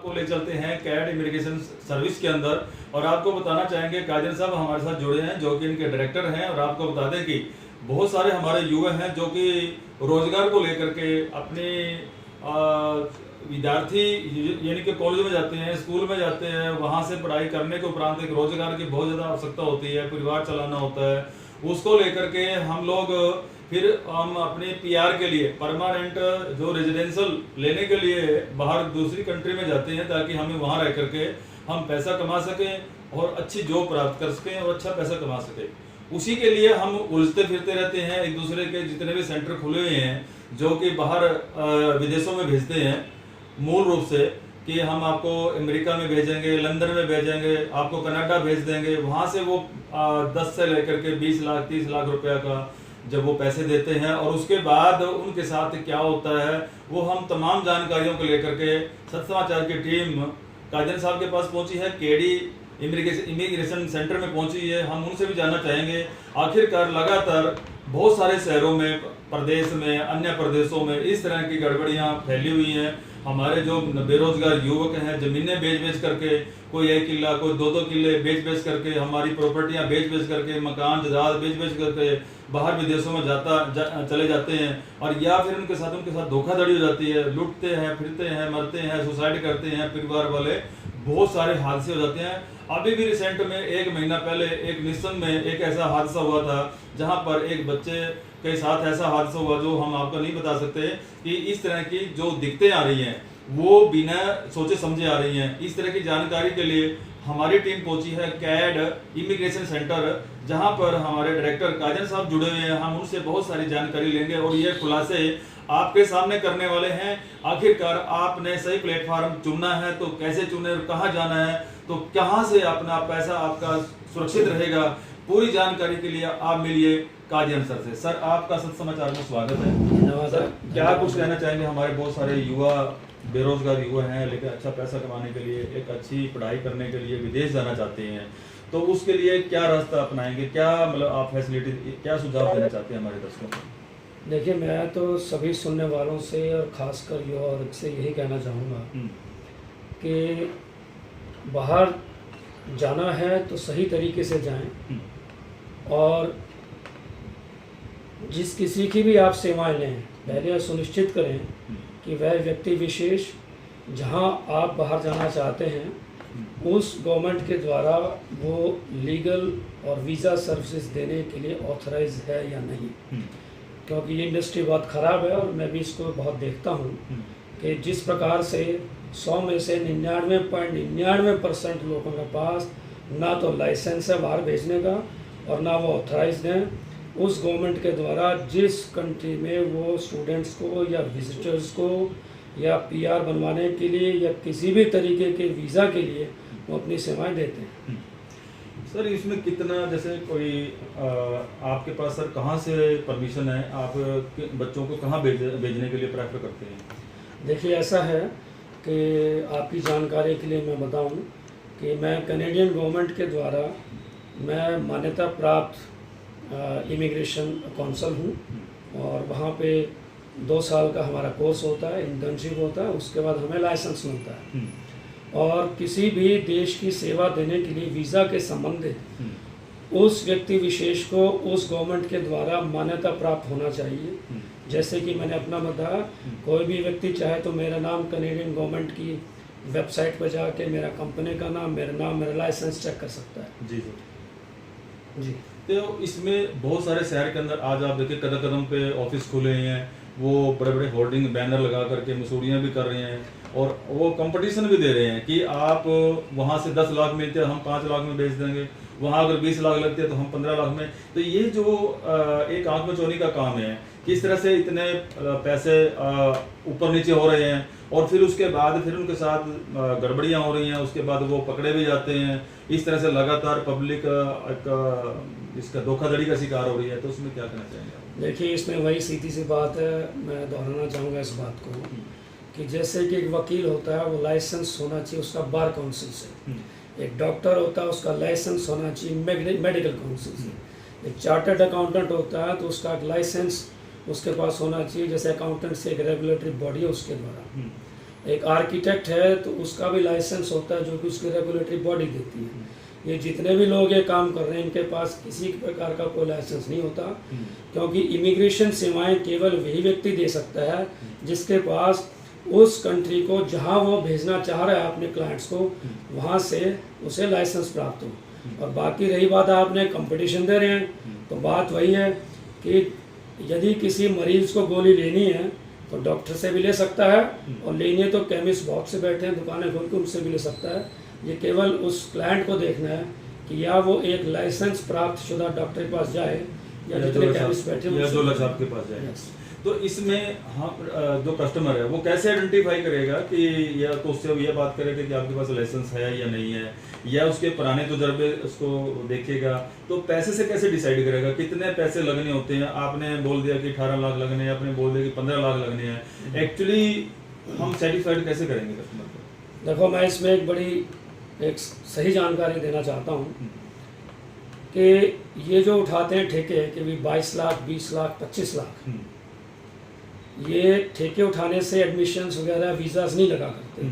को ले चलते हैं कैड इमिग्रेशन सर्विस के अंदर और आपको बताना चाहेंगे काजल साहब हमारे साथ जुड़े हैं जो कि इनके डायरेक्टर हैं। और आपको बता दें कि बहुत सारे हमारे युवा हैं जो कि रोजगार को लेकर के अपने विद्यार्थी यानी कि कॉलेज में जाते हैं, स्कूल में जाते हैं, वहाँ से पढ़ाई करने के उपरांत एक रोजगार की बहुत ज़्यादा आवश्यकता होती है, परिवार चलाना होता है। उसको लेकर के हम लोग फिर हम अपने पीआर के लिए परमानेंट जो रेजिडेंशियल लेने के लिए बाहर दूसरी कंट्री में जाते हैं ताकि हमें वहाँ रह करके हम पैसा कमा सकें और अच्छी जॉब प्राप्त कर सकें और अच्छा पैसा कमा सकें। उसी के लिए हम उलझते फिरते रहते हैं। एक दूसरे के जितने भी सेंटर खुले हुए हैं जो कि बाहर विदेशों में भेजते हैं, मूल रूप से कि हम आपको अमेरिका में भेजेंगे, लंदन में भेजेंगे, आपको कनाडा भेज देंगे। वहाँ से वो 10 से लेकर के 20 लाख 30 लाख रुपया का जब वो पैसे देते हैं और उसके बाद उनके साथ क्या होता है वो हम तमाम जानकारियों को लेकर के सच समाचार की टीम काजल साहब के पास पहुंची है, केडी इमिग्रेशन सेंटर में पहुंची है। हम उनसे भी जानना चाहेंगे आखिरकार लगातार बहुत सारे शहरों में, प्रदेश में, अन्य प्रदेशों में इस तरह की गड़बड़ियां फैली हुई हैं। हमारे जो बेरोजगार युवक हैं ज़मीनें बेच करके, कोई 1 किला कोई 2-2 किले बेच करके, हमारी प्रॉपर्टियां बेच करके, मकान जायदाद बेच करके बाहर विदेशों में चले जाते हैं और या फिर उनके साथ धोखाधड़ी हो जाती है, लूटते हैं, फिरते हैं, मरते हैं, सुसाइड करते हैं परिवार वाले। बहुत सारे हादसे हो जाते हैं। अभी भी रिसेंट में 1 महीना पहले एक निस्सन में एक ऐसा हादसा हुआ था जहां पर एक बच्चे के साथ ऐसा हादसा हुआ जो हम आपको नहीं बता सकते कि इस तरह की जो दिक्कतें आ रही हैं वो बिना सोचे समझे आ रही हैं। इस तरह की जानकारी के लिए हमारी टीम पहुंची है कैड इमिग्रेशन सेंटर, जहां पर हमारे डायरेक्टर काजल साहब जुड़े हुए हैं। हम उनसे बहुत सारी जानकारी लेंगे और ये खुलासे आपके सामने करने वाले हैं। आखिरकार आपने सही प्लेटफॉर्म चुनना है तो कैसे चुने और कहाँ जाना है, तो कहाँ से अपना पैसा आपका सुरक्षित रहेगा, पूरी जानकारी के लिए आप मिलिए काजल सर से। सर आपका सत समाचार में स्वागत है। सर क्या कुछ कहना चाहेंगे? हमारे बहुत सारे युवा बेरोजगार युवा हैं लेकिन अच्छा पैसा कमाने के लिए, एक अच्छी पढ़ाई करने के लिए विदेश जाना चाहते हैं, तो उसके लिए क्या रास्ता अपनाएंगे? क्या मतलब आप फैसिलिटी, क्या सुझाव देना चाहते हैं हमारे दर्शकों को? देखिए, मैं तो सभी सुनने वालों से और ख़ासकर युवा वर्ग से यही कहना चाहूँगा कि बाहर जाना है तो सही तरीके से जाएं और जिस किसी की भी आप सेवाएं लें पहले यह सुनिश्चित करें कि वह व्यक्ति विशेष जहां आप बाहर जाना चाहते हैं उस गवर्नमेंट के द्वारा वो लीगल और वीज़ा सर्विसेज देने के लिए ऑथराइज है या नहीं। क्योंकि ये इंडस्ट्री बहुत ख़राब है और मैं भी इसको बहुत देखता हूँ कि जिस प्रकार से 100 में से 99.99% लोगों के पास ना तो लाइसेंस है बाहर भेजने का और ना वो ऑथराइज्ड हैं उस गवर्नमेंट के द्वारा जिस कंट्री में वो स्टूडेंट्स को या विजिटर्स को या पीआर बनवाने के लिए या किसी भी तरीके के वीज़ा के लिए वो अपनी सेवाएं देते हैं। सर इसमें कितना, जैसे कोई आपके पास सर कहाँ से परमिशन है, आप बच्चों को कहाँ भेजने के लिए प्रेफर करते हैं? देखिए, ऐसा है कि आपकी जानकारी के लिए मैं बताऊं कि मैं कैनेडियन गवर्नमेंट के द्वारा मैं मान्यता प्राप्त इमिग्रेशन कौंसल हूं और वहाँ पे 2 साल का हमारा कोर्स होता है, इंटर्नशिप होता है, उसके बाद हमें लाइसेंस मिलता है। और किसी भी देश की सेवा देने के लिए वीज़ा के संबंधित उस व्यक्ति विशेष को उस गवर्नमेंट के द्वारा मान्यता प्राप्त होना चाहिए। जैसे कि मैंने अपना बताया, कोई भी व्यक्ति चाहे तो मेरा नाम कैनेडियन गवर्नमेंट की वेबसाइट पर जाके मेरा कंपनी का नाम, मेरा नाम, मेरा लाइसेंस चेक कर सकता है। जी जी। तो इसमें बहुत सारे शहर के अंदर आज आप देखिए कदम कदम पे ऑफिस खुले हैं, वो बड़े बड़े होर्डिंग बैनर लगा करके मसूरियाँ भी कर रहे हैं और वो कंपटीशन भी दे रहे हैं कि आप वहाँ से 10 लाख मिलते हैं हम 5 लाख में बेच देंगे, वहाँ अगर 20 लाख लगते हैं तो हम 15 लाख में। तो ये जो एक आंख में चोरी का काम है, किस तरह से इतने पैसे ऊपर नीचे हो रहे हैं और फिर उसके बाद फिर उनके साथ गड़बड़ियाँ हो रही हैं, उसके बाद वो पकड़े भी जाते हैं। इस तरह से लगातार पब्लिक इसका धोखाधड़ी का शिकार हो रही है, तो उसमें क्या कहना चाहेंगे? देखिए, इसमें वही सीधी सी बात है, मैं दोहराना चाहूँगा इस बात को कि जैसे कि एक वकील होता है वो लाइसेंस होना चाहिए उसका बार काउंसिल से, एक डॉक्टर होता है उसका लाइसेंस होना चाहिए मेडिकल काउंसिल से, एक चार्टर्ड अकाउंटेंट होता है तो उसका एक लाइसेंस उसके पास होना चाहिए जैसे अकाउंटेंट से एक रेगुलेटरी बॉडी है उसके द्वारा। एक आर्किटेक्ट है तो उसका भी लाइसेंस होता है जो कि उसकी रेगुलेटरी बॉडी देती है। ये जितने भी लोग ये काम कर रहे हैं इनके पास किसी प्रकार का कोई लाइसेंस नहीं होता, क्योंकि इमिग्रेशन सेवाएं केवल वही व्यक्ति दे सकता है जिसके पास उस कंट्री को जहां वो भेजना चाह रहा है अपने क्लाइंट्स को वहां से उसे लाइसेंस प्राप्त हो। और बाकी रही बात आपने कंपटीशन दे रहे हैं, तो बात वही है कि यदि किसी मरीज को गोली लेनी है तो डॉक्टर से भी ले सकता है, और लेनी है तो केमिस्ट बहुत से बैठे हैं दुकानें खोल के उनसे भी ले सकता है। ये केवल उस क्लाइंट को देखना है कि या वो एक लाइसेंस प्राप्त शुदा डॉक्टर के पास जाए या जितने केमिस्ट बैठे हैं या जो लक्षाप के पास जाए। तो इसमें हम जो कस्टमर है वो कैसे आइडेंटिफाई करेगा कि या तो उससे ये बात करेगा कि आपके पास लाइसेंस है या नहीं है, या उसके पुराने तजुर्बे उसको देखेगा। तो पैसे से कैसे डिसाइड करेगा कितने पैसे लगने होते हैं? आपने बोल दिया कि 18 लाख लगने हैं, आपने बोल दिया कि 15 लाख लगने हैं, एक्चुअली हम सेटिस्फाइड कैसे करेंगे कस्टमर को? देखो, मैं इसमें एक सही जानकारी देना चाहता हूँ कि ये जो उठाते हैं ठेके कि भी 22 लाख 20 लाख 25 लाख, ये ठेके उठाने से एडमिशन्स वगैरह वीज़ास नहीं लगा करते।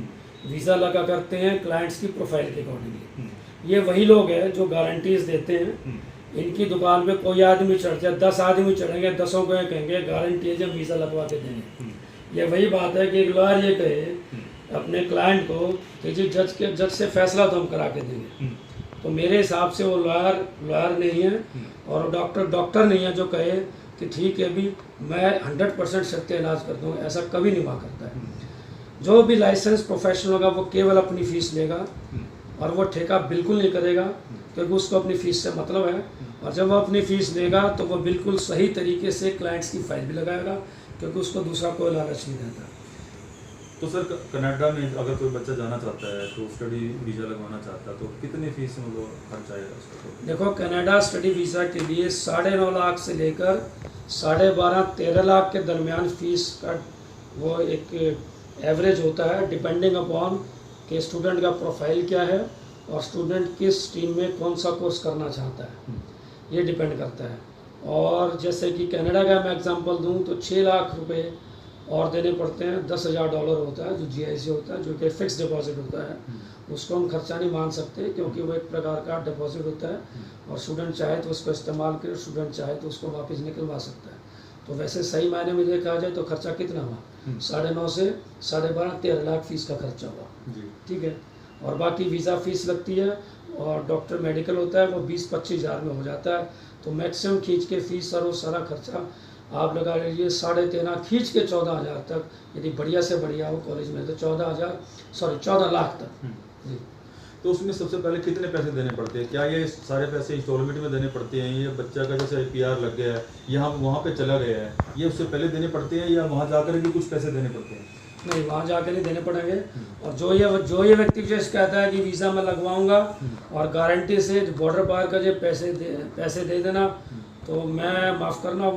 वीज़ा लगा करते हैं क्लाइंट्स की प्रोफाइल के अकॉर्डिंगली। ये वही लोग हैं जो गारंटीज देते हैं। इनकी दुकान पे कोई आदमी चढ़ जाए, 10 आदमी चढ़ेंगे, 10 को ये कहेंगे गारंटी है जब वीज़ा लगवा के देंगे। ये वही बात है कि एक लॉयर ये कहे अपने क्लाइंट को कि जी जज से फैसला तो हम करा के देंगे, तो मेरे हिसाब से वो लॉयर नहीं है और डॉक्टर नहीं है जो कहे कि ठीक है भी मैं 100% सत्य इलाज कर दूँ। ऐसा कभी नहीं हुआ करता है। जो भी लाइसेंस प्रोफेशनल होगा वो केवल अपनी फ़ीस लेगा और वो ठेका बिल्कुल नहीं करेगा, क्योंकि उसको अपनी फ़ीस से मतलब है। और जब वो अपनी फ़ीस लेगा तो वो बिल्कुल सही तरीके से क्लाइंट्स की फाइल भी लगाएगा, क्योंकि उसको दूसरा कोई लालच नहीं रहता। तो सर कनाडा में अगर कोई बच्चा जाना चाहता है तो स्टडी वीज़ा लगवाना चाहता है तो कितनी फीस मतलब खर्च आएगा उसका? देखो, कनाडा स्टडी वीज़ा के लिए 9.5 लाख से लेकर 12.5-13 लाख के दरमियान फ़ीस का वो एक एवरेज होता है, डिपेंडिंग अपॉन कि स्टूडेंट का प्रोफाइल क्या है और स्टूडेंट किस स्ट्रीम में कौन सा कोर्स करना चाहता है, ये डिपेंड करता है। और जैसे कि कनाडा का मैं एग्जांपल दूं तो 6 लाख रुपए और देने पड़ते हैं। $10,000 होता है जो GIC होता है, जो कि फिक्स डिपॉजिट होता है। उसको हम खर्चा नहीं मान सकते, क्योंकि वो एक प्रकार का डिपॉजिट होता है और स्टूडेंट चाहे तो उसको इस्तेमाल करे, स्टूडेंट चाहे तो उसको वापस निकलवा सकता है। तो वैसे सही मायने में देखा जाए तो खर्चा कितना हुआ? 9.5 से 12.5-13 लाख फीस का खर्चा हुआ, ठीक है। और बाकी वीज़ा फीस लगती है और डॉक्टर मेडिकल होता है, वो 20-25 हज़ार में हो जाता है। तो मैक्सिमम खींच के फीस और वो सारा खर्चा आप लगा लीजिए 13.5 खींच के 14,000 तक, यदि बढ़िया से बढ़िया हो कॉलेज में तो 14 लाख तक जी। तो उसमें सबसे पहले कितने पैसे देने पड़ते हैं? क्या ये सारे पैसे इंस्टॉलमेंट में देने पड़ते हैं? ये बच्चा का जैसे PR लग गया है, यहाँ वहाँ पे चला गया है, ये उससे पहले देने पड़ते हैं या वहाँ जाकर भी कुछ पैसे देने पड़ते हैं? नहीं, वहाँ जाकर नहीं देने पड़ेंगे। और जो ये व्यक्ति जो कहता है कि वीज़ा मैं लगवाऊंगा और गारंटी से बॉर्डर पार का जो पैसे दे देना, तो मैं माफ़ करना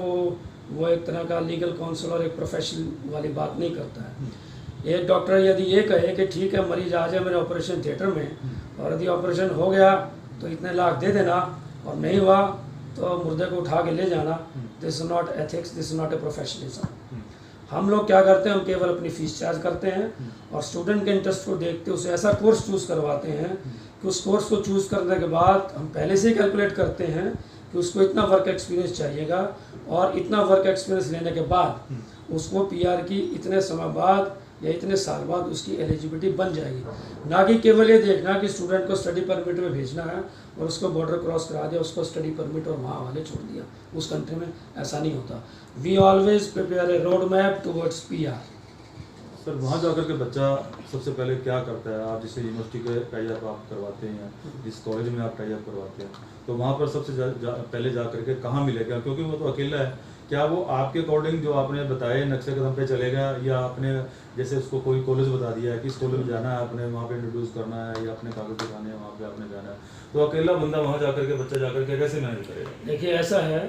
वो एक तरह का लीगल काउंसिल और एक प्रोफेशनल वाली बात नहीं करता है। एक डॉक्टर यदि ये कहे कि ठीक है मरीज आ जाए मेरे ऑपरेशन थिएटर में और यदि ऑपरेशन हो गया तो इतने लाख दे देना, और नहीं हुआ तो मुर्दे को उठा के ले जाना, this is not ethics, this is not a professionalism. हम लोग क्या करते हैं, हम केवल अपनी फीस चार्ज करते हैं और स्टूडेंट के इंटरेस्ट को देखते उसे ऐसा कोर्स चूज़ करवाते हैं कि उस कोर्स को चूज़ करने के बाद हम पहले से ही कैलकुलेट करते हैं कि उसको इतना वर्क एक्सपीरियंस चाहिएगा और इतना वर्क एक्सपीरियंस लेने के बाद उसको PR की इतने समय बाद या इतने साल बाद उसकी एलिजिबिलिटी बन जाएगी। ना कि केवल ये देखना कि स्टूडेंट को स्टडी परमिट में भेजना है और उसको बॉर्डर क्रॉस करा दिया, उसको स्टडी परमिट और वहाँ वाले छोड़ दिया उस कंट्री में, ऐसा नहीं होता। We always prepare a road map towards PR। Sir वहाँ जाकर के बच्चा सबसे पहले क्या करता है? आप जिस यूनिवर्सिटी के टाइप आप करवाते हैं, जिस कॉलेज में आप टाइप करवाते हैं, तो वहाँ पर सबसे पहले जा करके कहाँ मिलेगा? क्योंकि वो तो अकेला है। क्या वो आपके अकॉर्डिंग जो आपने बताए नक्शे कदम पे चलेगा, या आपने जैसे उसको कोई कॉलेज बता दिया है कि इस कॉलेज में जाना है, आपने वहाँ पे इंट्रोड्यूस करना है या अपने कागज दिखाने हैं, वहाँ पे आपने जाना है, तो अकेला बंदा वहाँ जाकर के बच्चा जाकर के कैसे मैनेज करेगा? देखिए, ऐसा है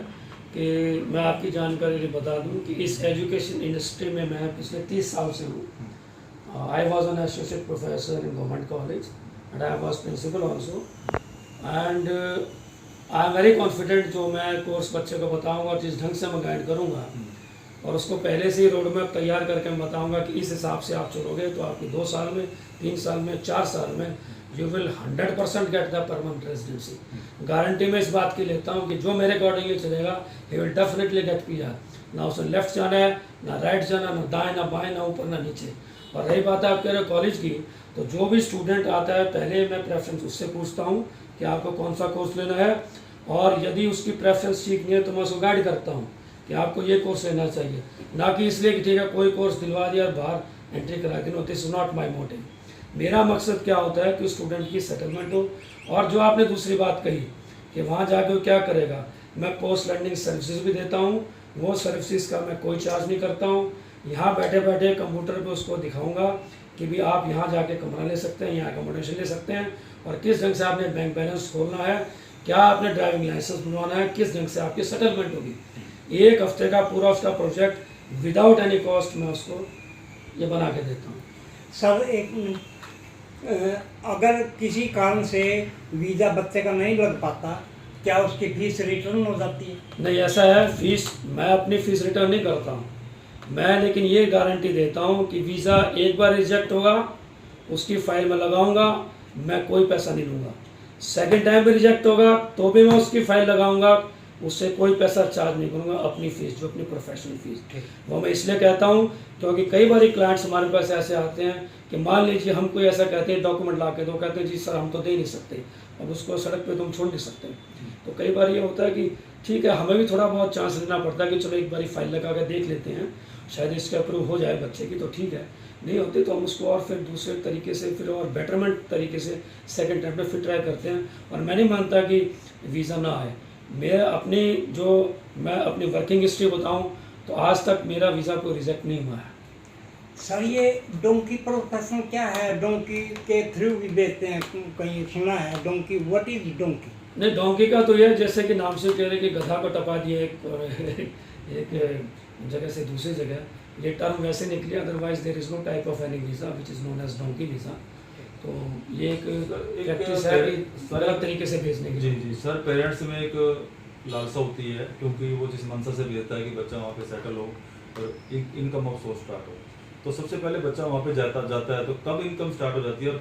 कि मैं आपकी जानकारी बता दूं कि इस एजुकेशन इंडस्ट्री में मैं पिछले 30 साल से हूँ। I was an associate professor in government college and I was principal also, and I am very confident जो मैं कोर्स बच्चे को बताऊंगा जिस ढंग से मैं गाइड करूंगा और उसको पहले से ही रोड मैप तैयार करके मैं बताऊंगा कि इस हिसाब से आप चलोगे तो आपकी 2 साल में, 3 साल में, 4 साल में you will 100% get the permanent residency. Guarantee मैं इस बात की लेता हूँ कि जो मेरे अकॉर्डिंगली चलेगा he will definitely get PR. ना उसे लेफ्ट जाना है, ना राइट जाना, ना दाएं, ना बाएं, ना ऊपर, ना नीचे। और रही बात है आप कह रहे हो कॉलेज की, तो जो भी स्टूडेंट आता है पहले मैं प्रेफरेंस उससे पूछता हूँ कि आपको कौन सा कोर्स लेना है, और यदि उसकी प्रेफरेंस ठीक नहीं है तो मैं उसको गाइड करता हूँ कि आपको ये कोर्स लेना चाहिए, ना कि इसलिए कि ठीक है कोई कोर्स दिलवा दिया और बाहर एंट्री करा के। No, this is not my motive. मेरा मकसद क्या होता है कि स्टूडेंट की सेटलमेंट हो। और जो आपने दूसरी बात कही कि वहाँ जाके वो क्या करेगा, मैं पोस्ट लर्निंग सर्विसेज भी देता हूँ, वो सर्विसेज का मैं कोई चार्ज नहीं करता हूँ। यहाँ बैठे बैठे कंप्यूटर पे उसको दिखाऊंगा कि भी आप यहाँ जाके कमरा ले सकते हैं, यहाँ अकोमोडेशन ले सकते हैं, और किस ढंग से आपने बैंक बैलेंस खोलना है, क्या आपने ड्राइविंग लाइसेंस बनवाना है, किस ढंग से आपकी सेटलमेंट होगी। 1 हफ्ते का पूरा उसका प्रोजेक्ट विदाउट एनी कॉस्ट मैं उसको ये बना के देता हूँ। सर अगर किसी कारण से वीज़ा बच्चे का नहीं लग पाता, क्या उसकी फीस रिटर्न हो जाती है? नहीं, ऐसा है, फीस मैं अपनी फ़ीस रिटर्न नहीं करता हूँ मैं, लेकिन ये गारंटी देता हूँ कि वीज़ा एक बार रिजेक्ट होगा, उसकी फ़ाइल में लगाऊंगा, मैं कोई पैसा नहीं लूँगा। सेकंड टाइम भी रिजेक्ट होगा तो भी मैं उसकी फ़ाइल लगाऊंगा, उससे कोई पैसा चार्ज नहीं करूँगा। अपनी फ़ीस जो अपनी प्रोफेशनल फ़ीस वो मैं इसलिए कहता हूँ क्योंकि कई बार क्लाइंट्स हमारे पास ऐसे आते हैं कि मान लीजिए हम कोई ऐसा कहते हैं डॉक्यूमेंट ला के दो, कहते हैं जी सर हम तो दे नहीं सकते, अब उसको सड़क पे तुम छोड़ नहीं सकते। तो कई बार ये होता है कि ठीक है, हमें भी थोड़ा बहुत चांस लेना पड़ता है कि चलो एक बारी फाइल लगा के देख लेते हैं, शायद इसके अप्रूव हो जाए बच्चे की, तो ठीक है, नहीं होती तो हम उसको और फिर दूसरे तरीके से फिर और बेटरमेंट तरीके से सेकंड टाइम पे फिर ट्राई करते हैं। और मैं नहीं मानता कि वीज़ा ना आए। मैं अपनी वर्किंग हिस्ट्री बताऊं तो आज तक मेरा वीज़ा कोई रिजेक्ट नहीं हुआ है। सर ये डोंकी प्रोफेशन क्या है? डोंकी के थ्रू भी बेचते हैं, कहीं सुना है डोंकी? What is donkey? नहीं, डोंकी का तो ये जैसे कि नाम से कह रहे कि गधा को टपा दिए एक जगह से दूसरी जगह, ये टर्म वैसे निकली, otherwise there is no type of any visa which is known as donkey visa. तो ये एक प्रैक्टिस है कि अलग तरीके से भेजने की। जी जी सर, पेरेंट्स में एक लालसा होती है क्योंकि वो जिस मंशा से भेजता है कि बच्चा वहाँ पे सेटल हो और एक इनकम ऑफ सोर्स स्टार्ट हो, तो सबसे पहले बच्चा वहाँ पे जाता है तो कब इनकम स्टार्ट हो जाती है और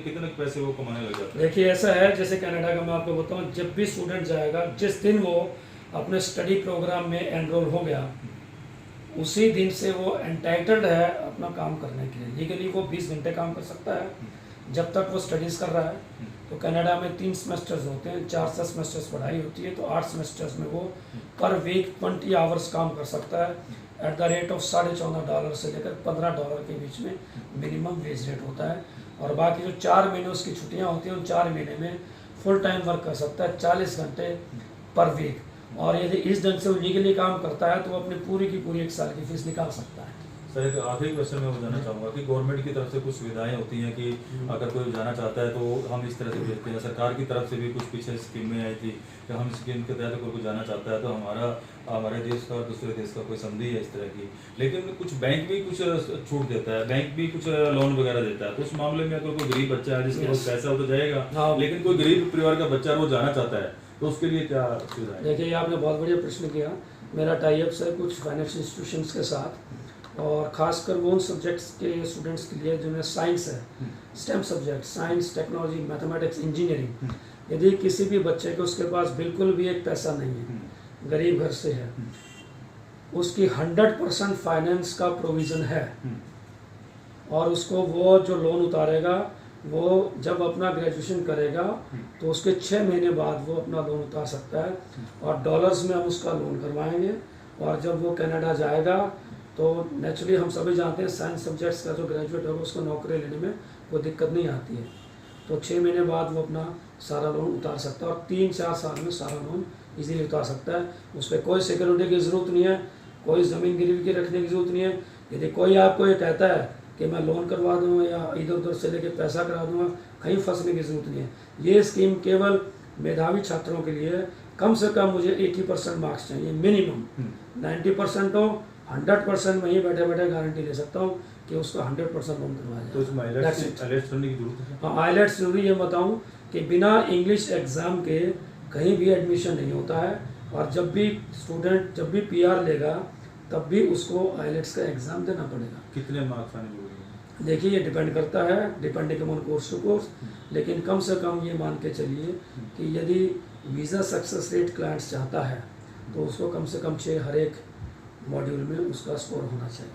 कितने पैसे वो कमाने लग जाते हैं? देखिए ऐसा है, जैसे कनाडा का मैं आपको बताऊँ, जब भी स्टूडेंट जाएगा, जिस दिन वो अपने स्टडी प्रोग्राम में एनरोल हो गया, उसी दिन से वो एंटाइटल्ड है अपना काम करने के लिए। लीगली वो 20 घंटे काम कर सकता है जब तक वो स्टडीज़ कर रहा है। तो कनाडा में 3 सेमेस्टर्स होते हैं, 4 सेमेस्टर्स पढ़ाई होती है, तो 8 सेमेस्टर्स में वो पर वीक 20 आवर्स काम कर सकता है एट द रेट ऑफ $14.5 से लेकर $15 के बीच में मिनिमम वेज रेट होता है। और बाकी जो 4 महीने उसकी छुट्टियां होती हैं, उन 4 महीने में फुल टाइम वर्क कर सकता है 40 घंटे पर वीक। और यदि इस ढंग से वो लीगली काम करता है तो वो अपनी पूरी की पूरी 1 साल की फीस निकाल सकता है। सर एक आखिरी क्वेश्चन मैं बताना चाहूँगा कि गवर्नमेंट की तरफ से कुछ सुविधाएं होती हैं कि अगर कोई जाना चाहता है तो हम इस तरह से भेजते हैं। सरकार की तरफ से भी कुछ पीछे स्कीमें आई थी कि हम स्कीम के तहत कोई जाना चाहता है तो हमारे देश का और दूसरे देश का कोई संधि है इस तरह की, लेकिन कुछ बैंक भी कुछ छूट देता है, बैंक भी कुछ लोन वगैरह देता है। तो उस मामले में अगर कोई गरीब बच्चा है जिसके पास पैसा हो तो जाएगा, लेकिन कोई गरीब परिवार का बच्चा वो जाना चाहता है तो उसके लिए क्या सुविधा है? देखिए आपने बहुत बढ़िया प्रश्न किया। मेरा टाइप्स है कुछ फाइनेंशियल इंस्टीट्यूशंस के साथ, और ख़ासकर वो उन सब्जेक्ट्स के स्टूडेंट्स के लिए जिन्हें साइंस है, stem subject, science, technology, mathematics, engineering. यदि किसी भी बच्चे को उसके पास बिल्कुल भी एक पैसा नहीं है, गरीब घर से है, उसकी 100% फाइनेंस का प्रोविज़न है, और उसको वो जो लोन उतारेगा वो जब अपना ग्रेजुएशन करेगा तो उसके 6 महीने बाद वो अपना लोन उतार सकता है, और डॉलर्स में हम उसका लोन करवाएंगे। और जब वो कनाडा जाएगा तो नेचुरली हम सभी जानते हैं साइंस सब्जेक्ट्स का जो ग्रेजुएट होगा उसको नौकरी लेने में कोई दिक्कत नहीं आती है। तो 6 महीने बाद वो अपना सारा लोन उतार सकता है, और 3-4 साल में सारा लोन इजीली उतार सकता है। उस पर कोई सिक्योरिटी की ज़रूरत नहीं है, कोई ज़मीन गिरवी की रखने की ज़रूरत नहीं है। यदि कोई आपको ये कहता है कि मैं लोन करवा दूँगा या इधर उधर से लेके पैसा करा दूँगा, कहीं फंसने की ज़रूरत नहीं है। ये स्कीम केवल मेधावी छात्रों के लिए है। कम से कम मुझे 80% मार्क्स चाहिए मिनिमम, 90% हो, 100% में ही बैठे बैठे गारंटी ले सकता हूँ कि उसको 100% लोन करवाया जाए। तो इसमें आइलेट्स करने की जरूरत है? हाँ, आइलेट्स जरूरी। ये बताऊँ कि बिना इंग्लिश एग्ज़ाम के कहीं भी एडमिशन नहीं होता है, और जब भी स्टूडेंट PR लेगा तब भी उसको आइलेट्स का एग्ज़ाम देना पड़ेगा। कितने मार्क्स आने जरूरी है? देखिए ये डिपेंड करता है, depending upon course to course, लेकिन कम से कम ये मान के चलिए कि यदि वीज़ा सक्सेस रेट क्लाइंट्स चाहता है तो उसको कम से कम 6 हर एक मॉड्यूल में उसका स्कोर होना चाहिए।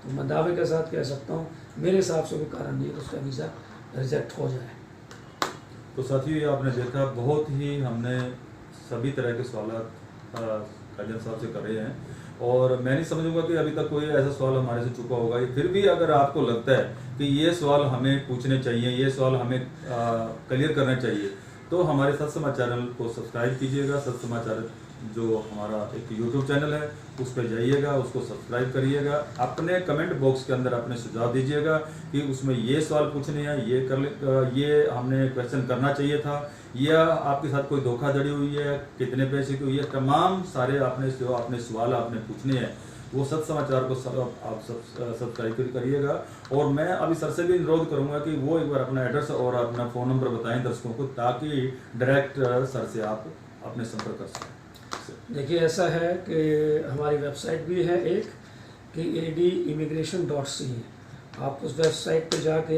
तो मैं दावे के साथ कह सकता हूँ मेरे हिसाब से कोई कारण नहीं है कि उसका वीज़ा रिजेक्ट हो जाए। तो साथियों आपने देखा, बहुत ही हमने सभी तरह के सवाल काजल साहब से करे हैं, और मैं नहीं समझूंगा कि अभी तक कोई ऐसा सवाल हमारे से चुका होगा। फिर भी अगर आपको लगता है कि ये सवाल हमें पूछने चाहिए, ये सवाल हमें क्लियर करना चाहिए, तो हमारे सत्समाचार चैनल को सब्सक्राइब कीजिएगा। सत्समाचार जो हमारा एक यूट्यूब चैनल है उस पर जाइएगा, उसको सब्सक्राइब करिएगा। अपने कमेंट बॉक्स के अंदर अपने सुझाव दीजिएगा कि उसमें ये सवाल पूछने हैं, ये हमने क्वेश्चन करना चाहिए था, या आपके साथ कोई धोखाधड़ी हुई है, कितने पैसे की हुई है, तमाम सारे अपने सवाल आपने पूछने हैं वो सत्समाचार को आप सब्सक्राइब करिएगा। और मैं अभी सर से भी अनुरोध करूंगा कि वो एक बार अपना एड्रेस और अपना फ़ोन नंबर बताएं दर्शकों को, ताकि डायरेक्ट सर से आप अपने संपर्क कर सकें। देखिए ऐसा है कि हमारी वेबसाइट भी है एक कि adimmigration.ca, आप उस वेबसाइट पे जाके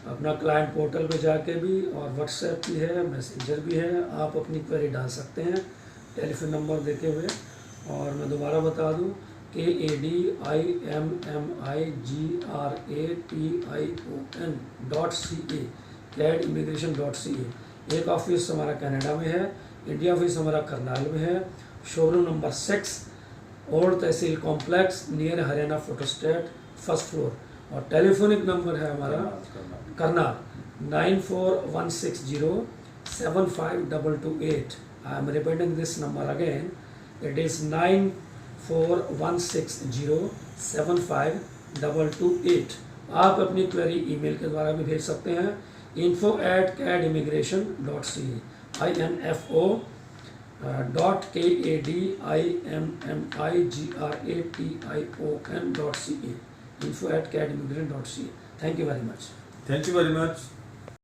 अपना क्लाइंट पोर्टल पे जाके भी, और व्हाट्सएप भी है, मैसेंजर भी है, आप अपनी क्वेरी डाल सकते हैं टेलीफोन नंबर देते हुए। और मैं दोबारा बता दूं कि adimmigration.ca CAD एक ऑफिस हमारा कनाडा में है, इंडिया ऑफिस हमारा करनाल में है, showroom number 6 old Tehsil complex near Haryana photostat, first floor. और टेलीफोनिक नंबर है हमारा Karnal 9416075228। I am repeating this number again, it is 9416075228। आप अपनी क्वेरी ईमेल के द्वारा भी भेज सकते हैं, info@cadimmigration.ca info@cadimmigration.ca info@cadimmigration.ca। Thank you very much. Thank you very much.